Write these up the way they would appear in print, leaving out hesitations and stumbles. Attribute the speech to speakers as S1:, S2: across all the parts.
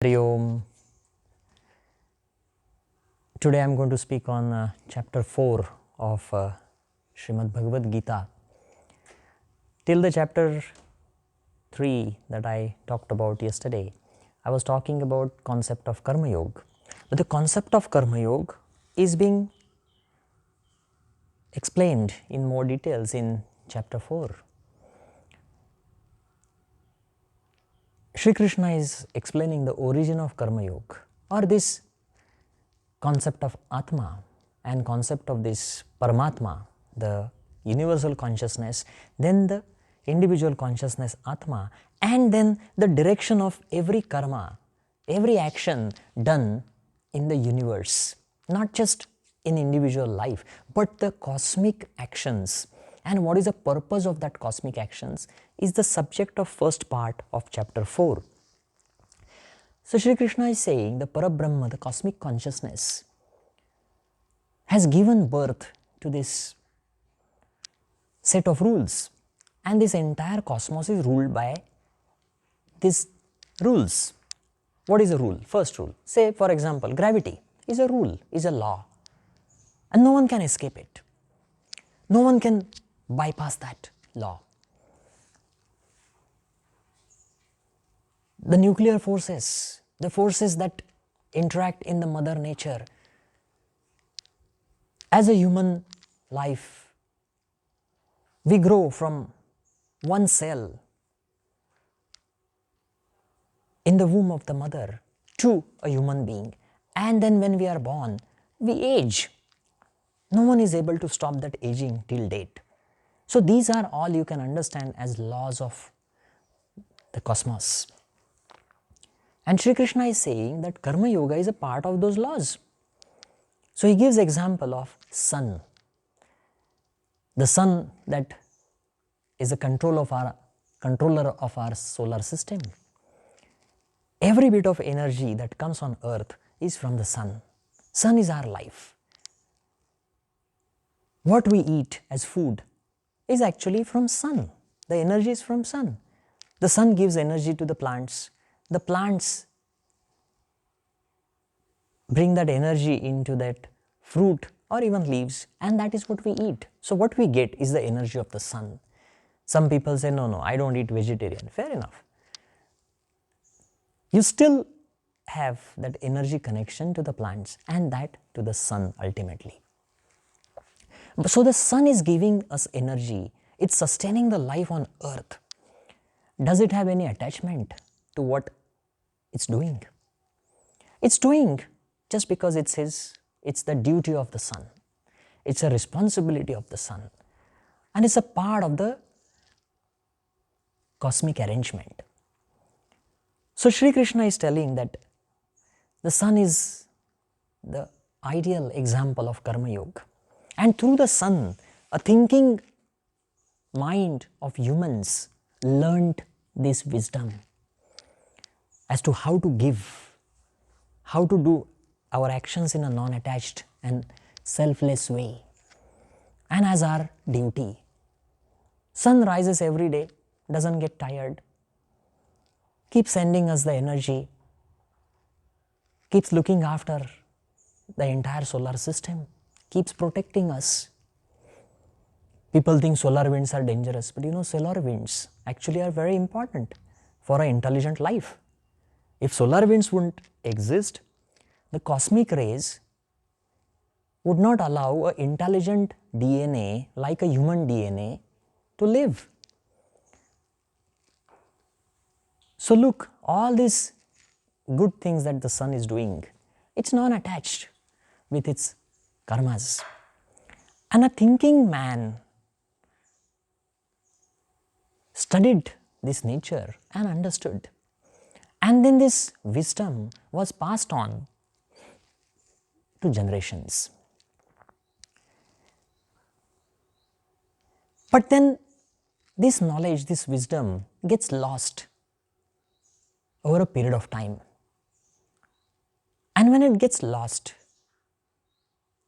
S1: Hari Om. Today I am going to speak on chapter 4 of Srimad Bhagavad Gita. Till the chapter 3 that I talked about yesterday, I was talking about concept of Karma Yoga. But the concept of Karma Yoga is being explained in more details in chapter 4. Shri Krishna is explaining the origin of Karma Yoga, or this concept of Atma and concept of this Paramatma, the universal consciousness, then the individual consciousness Atma, and then the direction of every karma, every action done in the universe, not just in individual life, but the cosmic actions. And what is the purpose of that cosmic actions is the subject of first part of chapter 4. So Shri Krishna is saying the Parabrahma, the cosmic consciousness, has given birth to this set of rules, and this entire cosmos is ruled by these rules. What is a rule? First rule, say for example, gravity is a rule, is a law, and no one can escape it. No one can bypass that law. The nuclear forces, the forces that interact in the mother nature, as a human life, we grow from one cell in the womb of the mother to a human being, and then when we are born, we age. No one is able to stop that aging till date. So these are all you can understand as laws of the cosmos. And Shri Krishna is saying that Karma Yoga is a part of those laws. So he gives example of sun. The sun that is a controller of our solar system. Every bit of energy that comes on earth is from the sun. Sun is our life. What we eat as food is actually from sun. The energy is from sun. The sun gives energy to the plants. The plants bring that energy into that fruit or even leaves, and that is what we eat. So what we get is the energy of the sun. Some people say, no, I don't eat vegetarian. Fair enough. You still have that energy connection to the plants and that to the sun ultimately. So the sun is giving us energy. It's sustaining the life on earth. Does it have any attachment to what it's doing? It's doing just because it's the duty of the sun. It's a responsibility of the sun. And it's a part of the cosmic arrangement. So Shri Krishna is telling that the sun is the ideal example of Karma Yoga. And through the sun, a thinking mind of humans learned this wisdom as to how to give, how to do our actions in a non-attached and selfless way, and as our duty. Sun rises every day, doesn't get tired, keeps sending us the energy, keeps looking after the entire solar system, keeps protecting us. People think solar winds are dangerous, but solar winds actually are very important for an intelligent life. If solar winds wouldn't exist, the cosmic rays would not allow an intelligent DNA like a human DNA to live. So look, all these good things that the sun is doing, it's non-attached with its karmas. And a thinking man studied this nature and understood. And then this wisdom was passed on to generations. But then this knowledge, this wisdom gets lost over a period of time. And when it gets lost,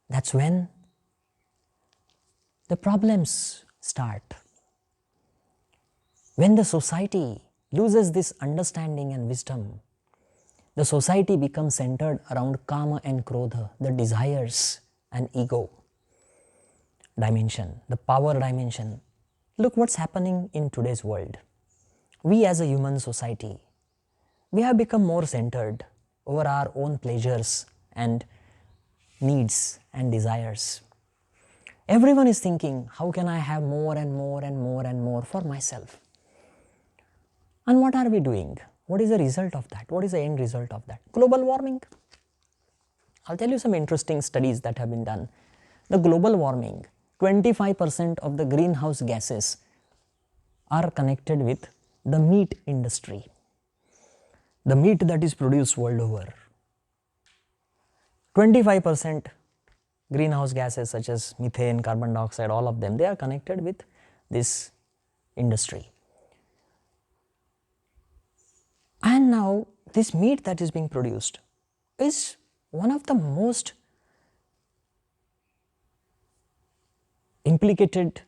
S1: that's when the problems start. When the society loses this understanding and wisdom, the society becomes centered around kama and krodha, the desires and ego dimension, the power dimension. Look what's happening in today's world. We as a human society, we have become more centered over our own pleasures and needs and desires. Everyone is thinking, how can I have more and more and more and more for myself? And what are we doing? What is the result of that? What is the end result of that? Global warming. I'll tell you some interesting studies that have been done. The global warming, 25% of the greenhouse gases are connected with the meat industry. The meat that is produced world over. 25% greenhouse gases such as methane, carbon dioxide, all of them, they are connected with this industry. And now this meat that is being produced is one of the most implicated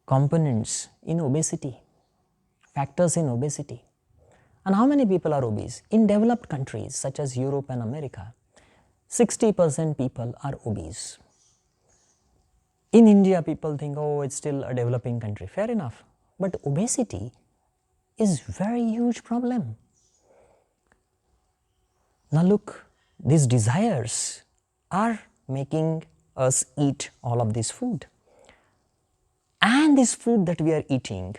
S1: components in obesity, factors in obesity. And how many people are obese? In developed countries such as Europe and America, 60% people are obese. In India, people think, oh, it's still a developing country. Fair enough. But obesity is very huge problem. Now look, these desires are making us eat all of this food. And this food that we are eating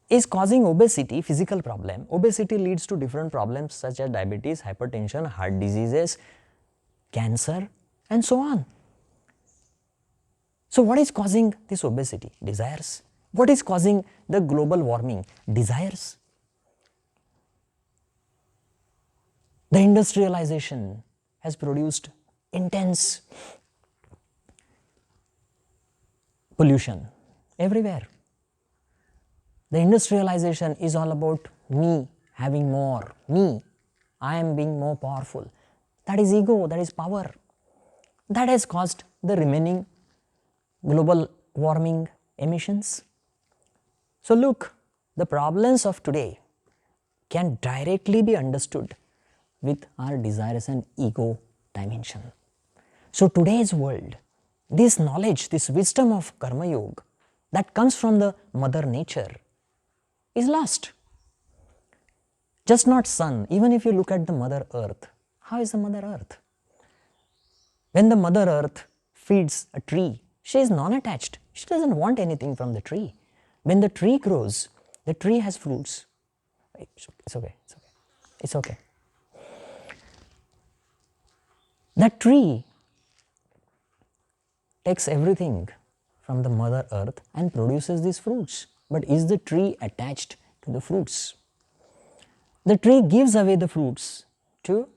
S1: is causing obesity, physical problem. Obesity leads to different problems such as diabetes, hypertension, heart diseases, cancer, and so on. So what is causing this obesity? Desires. What is causing the global warming? Desires. The industrialization has produced intense pollution everywhere. The industrialization is all about me having more, me, I am being more powerful. That is ego, that is power. That has caused the remaining global warming emissions. So look, the problems of today can directly be understood with our desires and ego dimension. So today's world, this knowledge, this wisdom of Karma Yoga that comes from the mother nature is lost. Just not sun, even if you look at the mother earth, how is the mother earth? When the mother earth feeds a tree, she is non-attached, she doesn't want anything from the tree. When the tree grows, the tree has fruits. It's okay, it's okay, it's okay. That tree takes everything from the mother earth and produces these fruits. But is the tree attached to the fruits? The tree gives away the fruits to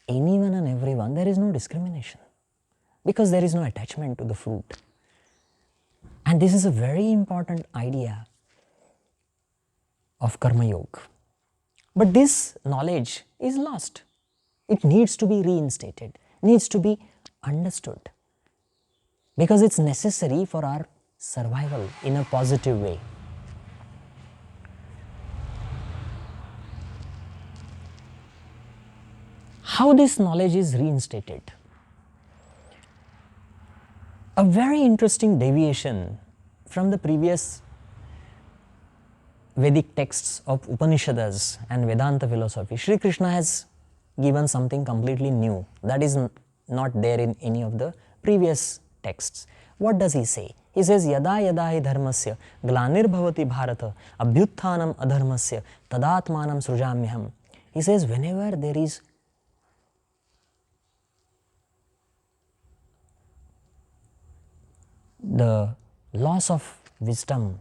S1: anyone and everyone. There is no discrimination because there is no attachment to the fruit. And this is a very important idea of Karma Yoga. But this knowledge is lost. It needs to be reinstated, needs to be understood because it's necessary for our survival in a positive way. How this knowledge is reinstated? A very interesting deviation from the previous Vedic texts of Upanishads and Vedanta philosophy. Sri Krishna has given something completely new that is not there in any of the previous texts. What does he say? He says, Yada yada hi dharmasya glanir bhavati bharata abhyutthanam adharmasya tadatmanam srujamyaham. He says, whenever there is the loss of wisdom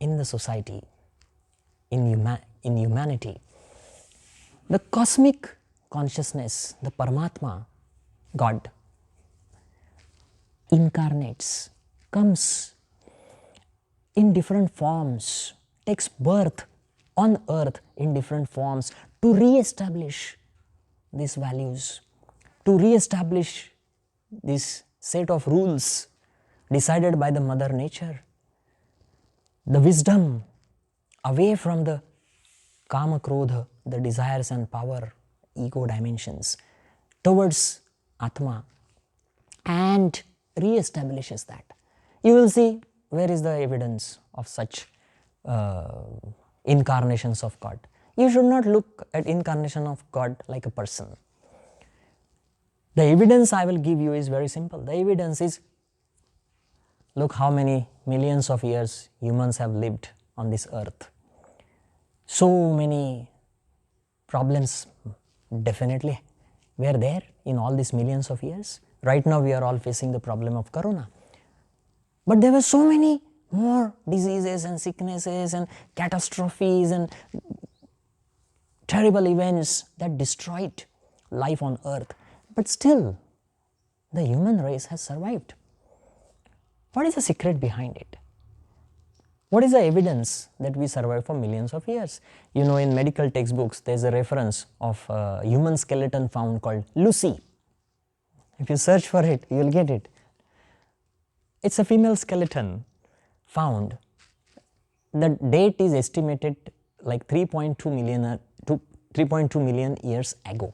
S1: in the society, in humanity, the cosmic consciousness, the Paramatma, God, incarnates, comes in different forms, takes birth on earth in different forms to re-establish these values, to re-establish this set of rules decided by the mother nature. The wisdom away from the kama krodha, the desires and power, ego dimensions, towards Atma, and re-establishes that. You will see where is the evidence of such incarnations of God. You should not look at incarnation of God like a person. The evidence I will give you is very simple. The evidence is, look how many millions of years humans have lived on this earth. So many problems definitely were there in all these millions of years. Right now we are all facing the problem of corona. But there were so many more diseases and sicknesses and catastrophes and terrible events that destroyed life on earth. But still, the human race has survived. What is the secret behind it? What is the evidence that we survived for millions of years? You know, in medical textbooks, there is a reference of a human skeleton found called Lucy. If you search for it, you will get it. It's a female skeleton found. The date is estimated like 3.2 million years ago.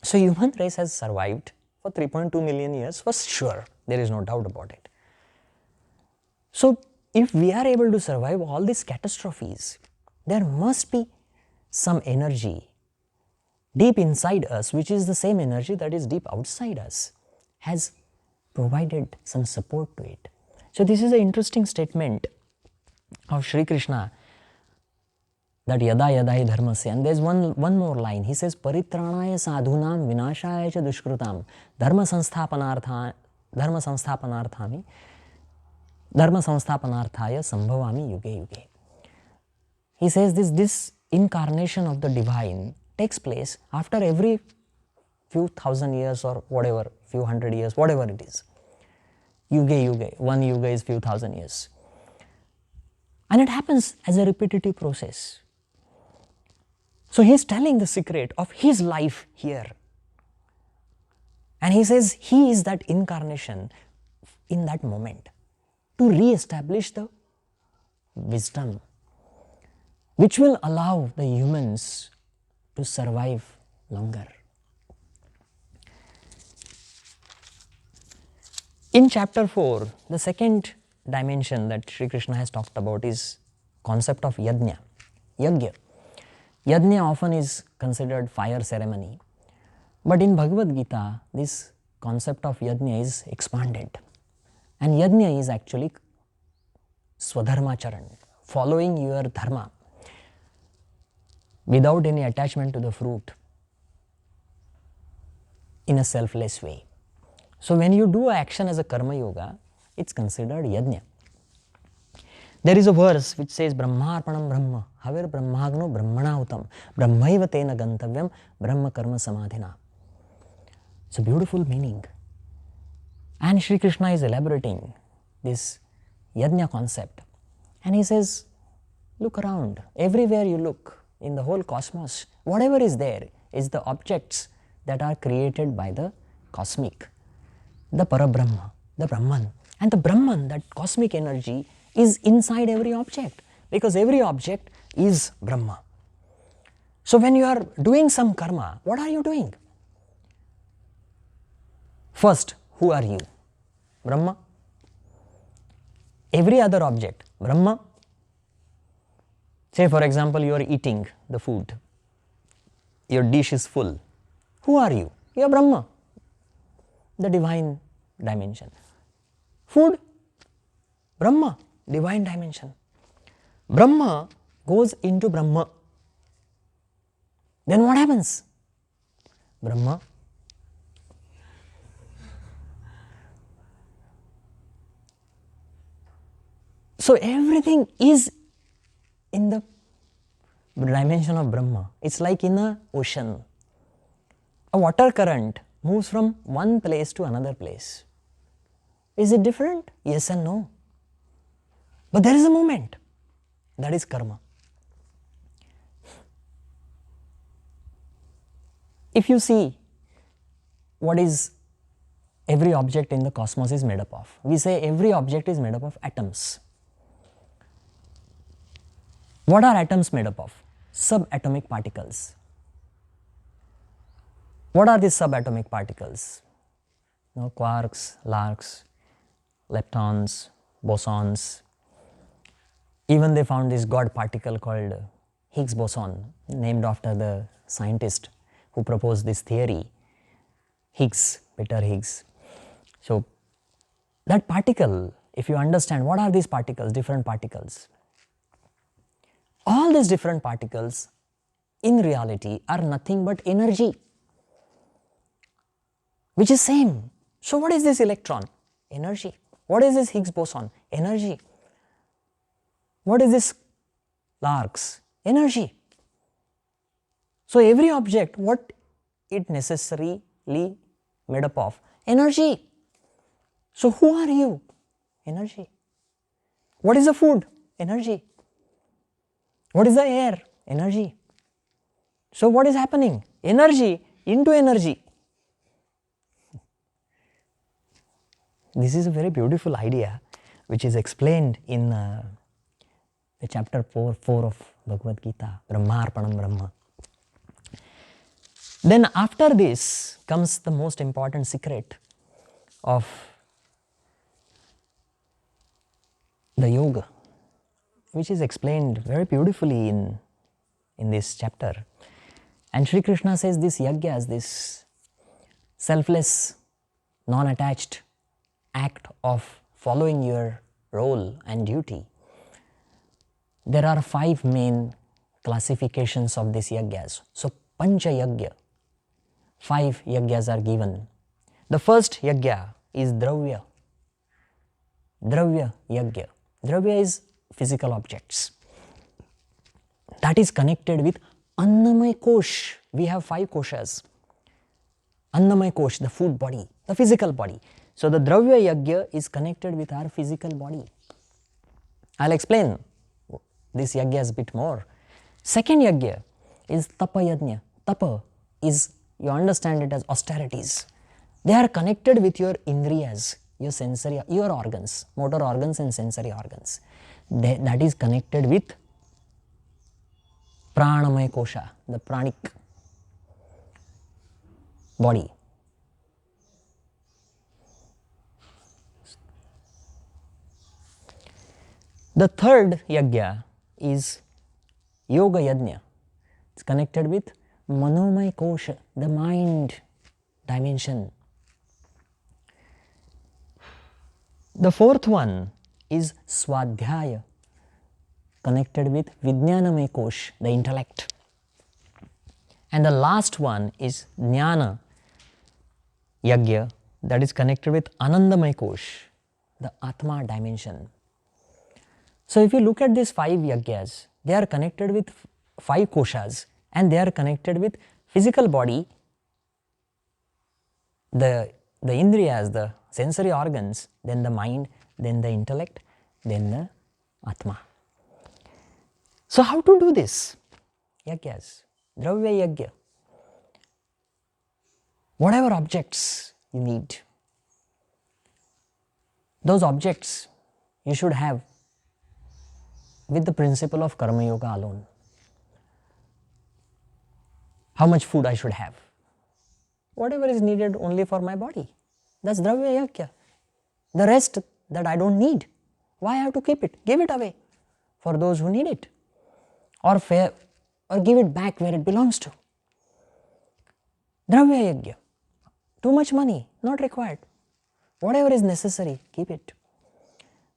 S1: So human race has survived for 3.2 million years for sure. There is no doubt about it. So if we are able to survive all these catastrophes, there must be some energy deep inside us, which is the same energy that is deep outside us, has provided some support to it. So this is an interesting statement of Sri Krishna, that yada yada hi dharmasya. And there is one more line. He says, paritranaya sadhunam vinashaya cha dushkrutam dharma sansthapanarthami sambhavami yuge yuge. He says this incarnation of the divine takes place after every few thousand years or whatever, few hundred years, whatever it is. Yuge yuge, one yuga is few thousand years. And it happens as a repetitive process. So he is telling the secret of his life here. And he says he is that incarnation in that moment to re-establish the wisdom which will allow the humans to survive longer. In chapter 4, the second dimension that Sri Krishna has talked about is concept of yajna. Yajna. Yajna often is considered fire ceremony. But in Bhagavad Gita, this concept of yajna is expanded. And yajna is actually swadharma charan, following your dharma without any attachment to the fruit in a selfless way. So when you do action as a karma yoga, it's considered yajna. There is a verse which says Brahmarpanam Brahma, Havir Brahmagno Brahmanautam, Brahmaiva Tena Gantavyam, Brahma Karma Samadhina. It's a beautiful meaning. And Sri Krishna is elaborating this yajna concept. And he says, look around, everywhere you look in the whole cosmos, whatever is there is the objects that are created by the cosmic, the Parabrahma, the Brahman. And the Brahman, that cosmic energy, is inside every object, because every object is Brahma. So when you are doing some karma, what are you doing? First, who are you? Brahma. Every other object, Brahma. Say for example, you are eating the food. Your dish is full. Who are you? You are Brahma, the divine dimension. Food, Brahma, divine dimension. Brahma goes into Brahma. Then what happens? Brahma. So everything is in the dimension of Brahma. It's like in an ocean. A water current moves from one place to another place. Is it different? Yes and no. But there is a movement. That is karma. If you see what is every object in the cosmos is made up of, we say every object is made up of atoms. What are atoms made up of? Subatomic particles. What are these subatomic particles? Quarks, larks, leptons, bosons. Even they found this God particle called Higgs boson, named after the scientist who proposed this theory, Higgs, Peter Higgs. So that particle, if you understand what are these particles, different particles, all these different particles in reality are nothing but energy, which is same. So what is this electron? Energy. What is this Higgs boson? Energy. What is this larks? Energy. So every object, what it necessarily made up of? Energy. So who are you? Energy. What is the food? Energy. What is the air? Energy. So what is happening? Energy into energy. This is a very beautiful idea which is explained in the chapter 4 of Bhagavad Gita, Brahmarpanam Brahma. Then after this comes the most important secret of the yoga, which is explained very beautifully in this chapter. And Sri Krishna says this yagyas, this selfless, non-attached act of following your role and duty. There are 5 main classifications of these yagyas. So Pancha Yagya, 5 yagyas are given. The first yagya is Dravya. Dravya Yagya. Dravya is physical objects. That is connected with Annamay Kosh. We have 5 koshas. Annamay Kosh, the food body, the physical body. So the Dravya Yagya is connected with our physical body. I'll explain this yagya a bit more. Second yagya is Tapa Yajna. Tapa is, you understand it as austerities. They are connected with your indriyas, your sensory, your organs, motor organs and sensory organs. That is connected with Pranamaya Kosha, the pranic body. The third yagya is Yoga Yajna. It's connected with Manomaya Kosha, the mind dimension. The fourth one is Swadhyaya, connected with Vijnanamaya Kosh, the intellect. And the last one is Jnana Yagya, that is connected with Anandamaya Kosh, the Atma dimension. So if you look at these 5 yagyas, they are connected with 5 koshas and they are connected with physical body, the indriyas, the sensory organs, then the mind, then the intellect, then the Atma. So how to do this? Yagyas, Dravya Yagya. Whatever objects you need, those objects you should have with the principle of Karma Yoga alone. How much food I should have? Whatever is needed only for my body. That's Dravya Yagya. The rest that I don't need, why I have to keep it? Give it away for those who need it. Or give it back where it belongs to. Dravya Yagya. Too much money, not required. Whatever is necessary, keep it.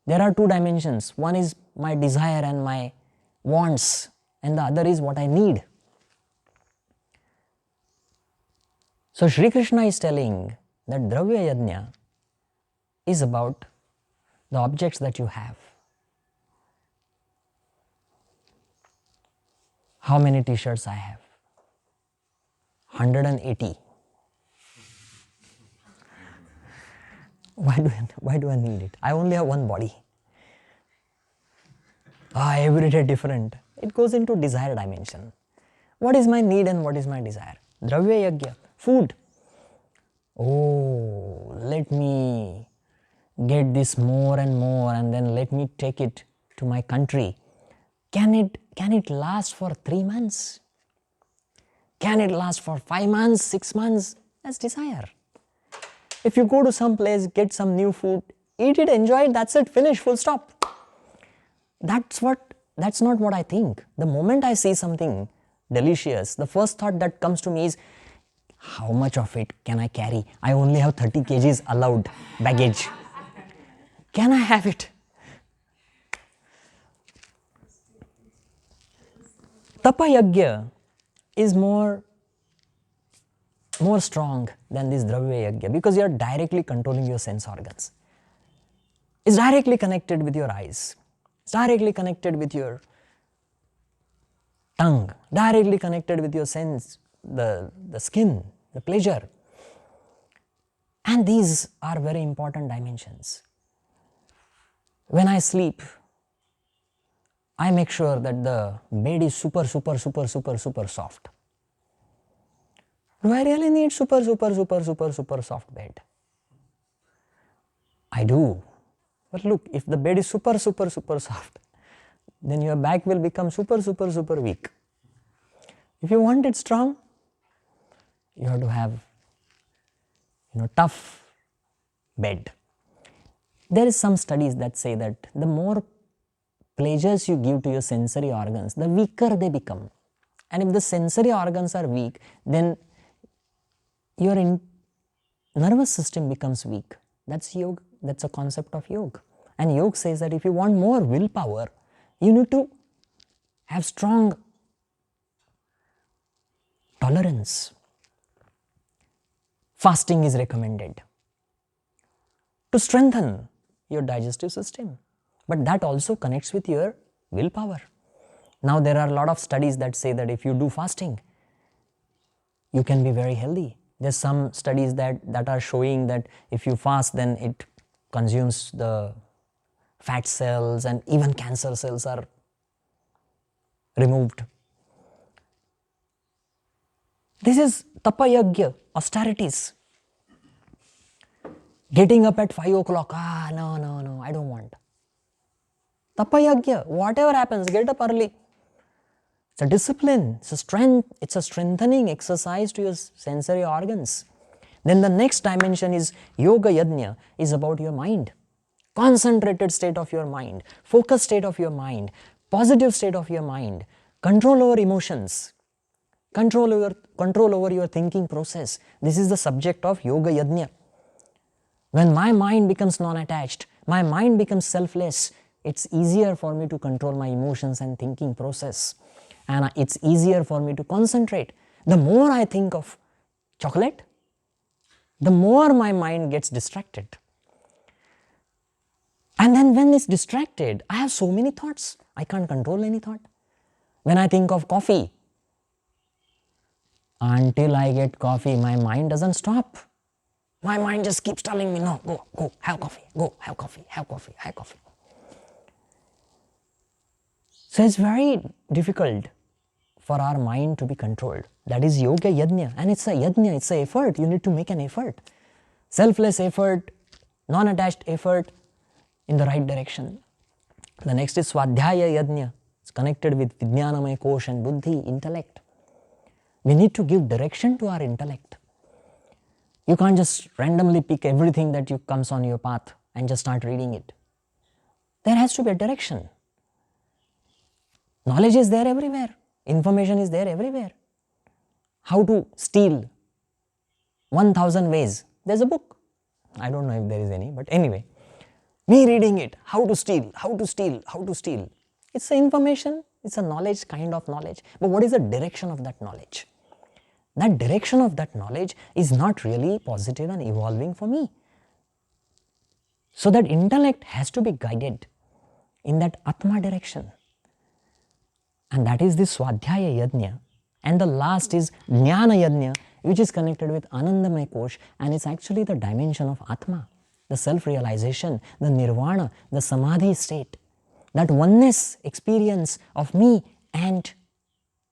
S1: There are 2 dimensions. One is my desire and my wants, and the other is what I need. So Sri Krishna is telling that Dravya Yajna is about the objects that you have. How many t-shirts I have? 180. Why do I need it? I only have one body. Every day different. It goes into desire dimension. What is my need and what is my desire? Dravya Yagya, food. Oh, let me get this more and more and then let me take it to my country. Can can it last for 3 months? Can it last for 5 months, 6 months? That's desire. If you go to some place, get some new food, eat it, enjoy it, that's it, finish, full stop. That's not what I think. The moment I see something delicious, the first thought that comes to me is, how much of it can I carry? I only have 30 kgs allowed baggage. Can I have it? Tapa yagya is more strong than this dravya yagya because you are directly controlling your sense organs. It's directly connected with your eyes. It's directly connected with your tongue, directly connected with your sense, the skin, the pleasure. And these are very important dimensions. When I sleep, I make sure that the bed is super soft. Do I really need super soft bed? I do. But look, if the bed is super soft, then your back will become super weak. If you want it strong, you have to have tough bed. There is some studies that say that the more pleasures you give to your sensory organs, the weaker they become. And if the sensory organs are weak, then your nervous system becomes weak. That's yoga. That's a concept of yoga. And yoga says that if you want more willpower, you need to have strong tolerance. Fasting is recommended to strengthen your digestive system. But that also connects with your willpower. Now there are a lot of studies that say that if you do fasting, you can be very healthy. There's some studies that are showing that if you fast, then it consumes the fat cells and even cancer cells are removed. This is tapa yagya, austerities. Getting up at 5 o'clock, no, I don't want. Tapa yagya, whatever happens, get up early. It's a discipline, it's a strength, it's a strengthening exercise to your sensory organs. Then the next dimension is yoga yajna, is about your mind. Concentrated state of your mind, focused state of your mind, positive state of your mind, control over emotions, control over your thinking process. This is the subject of yoga yajna. When my mind becomes non-attached, my mind becomes selfless, it's easier for me to control my emotions and thinking process. And it's easier for me to concentrate. The more I think of chocolate, the more my mind gets distracted. And then when it's distracted, I have so many thoughts. I can't control any thought. When I think of coffee, until I get coffee, my mind doesn't stop. My mind just keeps telling me, no, go, have coffee, go, have coffee, have coffee, have coffee. So it's very difficult for our mind to be controlled. That is yoga yajna, and it's a yajna, it's an effort. You need to make an effort. Selfless effort, non-attached effort in the right direction. The next is swadhyaya yajna. It's connected with vijnanamaya kosh and buddhi, intellect. We need to give direction to our intellect. You can't just randomly pick everything that comes on your path and just start reading it. There has to be a direction. Knowledge is there everywhere. Information is there everywhere. How to steal 1000 ways. There's a book. I don't know if there is any, but anyway. Me reading it, how to steal, how to steal, how to steal. It's an information, it's a knowledge, kind of knowledge. But what is the direction of that knowledge? That direction of that knowledge is not really positive and evolving for me. So that intellect has to be guided in that Atma direction. And that is the Swadhyaya Yajna. And the last is Jnana Yajna, which is connected with Anandamaya Kosh, and it's actually the dimension of Atma, the self-realization, the Nirvana, the Samadhi state, that oneness experience of me and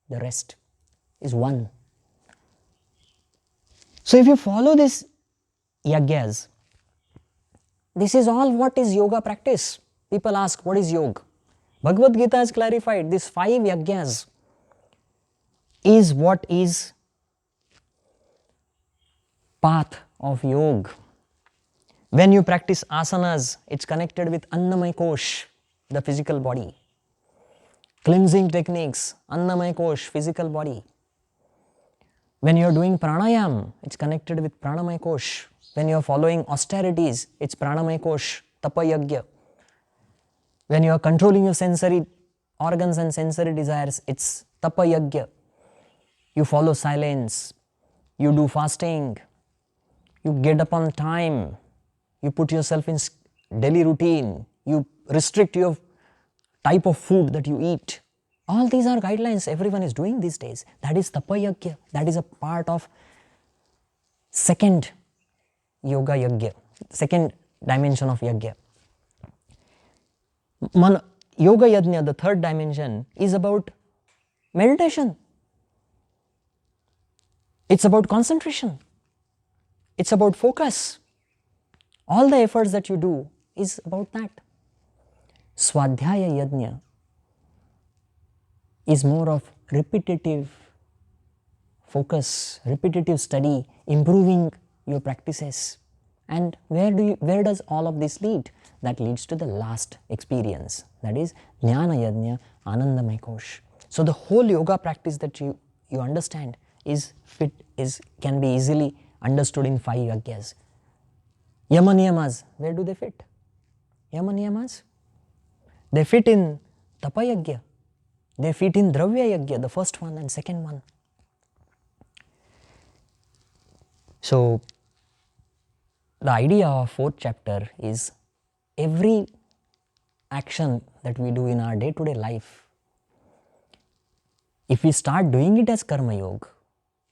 S1: the rest is one. So if you follow this yagyas, this is all what is yoga practice. People ask, what is yoga? Bhagavad Gita has clarified these 5 yajnas is what is path of yoga. When you practice asanas, it's connected with Annamaya Kosh, the physical body. Cleansing techniques, Annamaya Kosh, physical body. When you are doing pranayam, it's connected with Pranamaya Kosh. When you are following austerities, it's Pranamaya Kosh, Tapa Yagya. When you are controlling your sensory organs and sensory desires, it's Tapa Yagya. You follow silence, you do fasting, you get up on time, you put yourself in daily routine, you restrict your type of food that you eat. All these are guidelines everyone is doing these days. That is Tapa Yagya. That is a part of second yoga yagya, second dimension of yagya. Yoga yajna, the third dimension, is about meditation. It's about concentration. It's about focus. All the efforts that you do is about that. Swadhyaya yajna is more of repetitive focus, repetitive study, improving your practices. And where does all of this lead? That leads to the last experience, that is Jnana Yajna, Anandamaya Kosh. So the whole yoga practice that you understand can be easily understood in 5 yagyas. Yama Niyamas, where do they fit? Yama Niyamas? They fit in Tapa Yagya. They fit in Dravya Yagya, the first one and second one. So the idea of 4th chapter is every action that we do in our day-to-day life, if we start doing it as Karma Yoga,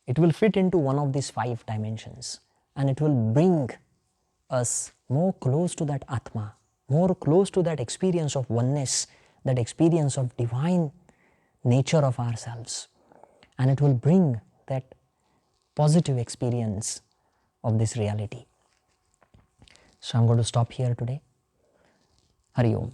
S1: it will fit into one of these 5 dimensions and it will bring us more close to that Atma, more close to that experience of oneness, that experience of divine nature of ourselves, and it will bring that positive experience of this reality. So I'm going to stop here today. Hari Om.